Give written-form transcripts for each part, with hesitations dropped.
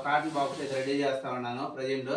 Cotton box అయితే ready చేస్తా ఉన్నాను ప్రజెంట్.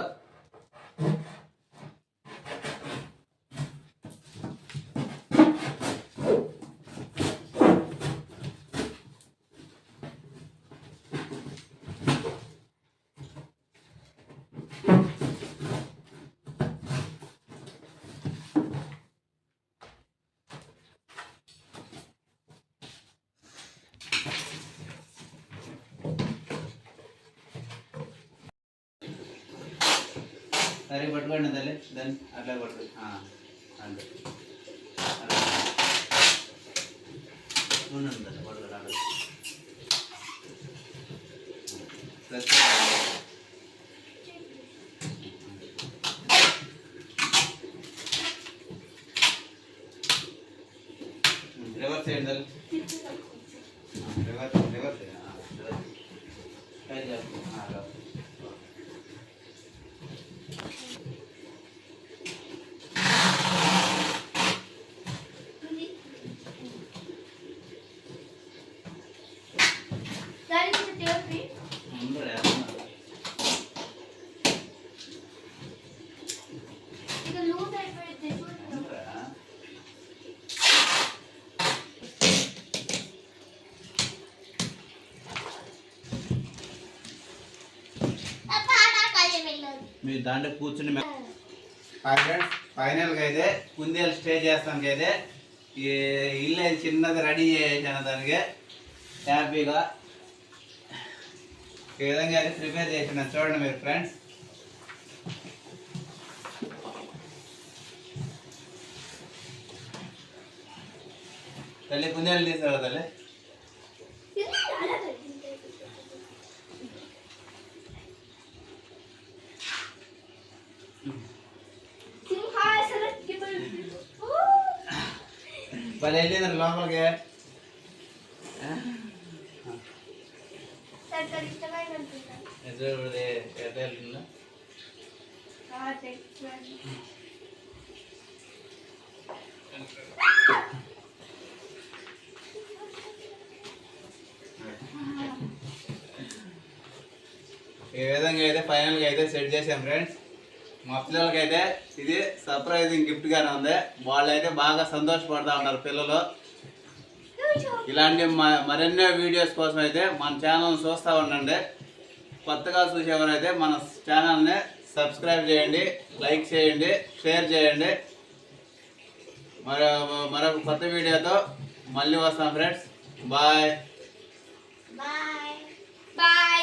సరే పట్టుకోండి తల్లి, దాన్ని అట్లా పట్టుకోండి. అంతే ఉండండి తల్లి, పట్టుకోండి. రివర్స్ చేయండి తల్లి, రివర్స్ రివర్స్ మీరు దాంట్లో కూర్చుని ఫైనల్గా అయితే కుందేలు స్టే చేస్తానికి అయితే ఈ ఇల్లు చిన్నది రెడీ చేసాను. దానికి హ్యాపీగా ఈ విధంగా అయితే ప్రిపేర్ చేసిన చూడండి మీరు ఫ్రెండ్స్. తల్లి కుందేలు తీసారు తల్లి. భలే వెళ్ళిందండి లోపలికి. ఈ విధంగా అయితే ఫైనల్గా అయితే సెట్ చేసాం ఫ్రెండ్స్. మా పిల్లలకైతే ఇది సర్ప్రైజింగ్ గిఫ్ట్ గానే ఉంది. వాళ్ళైతే బాగా సంతోషపడతా ఉన్నారు పిల్లలు. ఇలాంటి మరెన్నో వీడియోస్ కోసం అయితే మన ఛానల్ చూస్తూ ఉండండి. కొత్తగా చూసేవారైతే మన ఛానల్ని సబ్స్క్రైబ్ చేయండి, లైక్ చేయండి, షేర్ చేయండి. మరొక కొత్త వీడియోతో మళ్ళీ వస్తాం ఫ్రెండ్స్. Bye bye bye.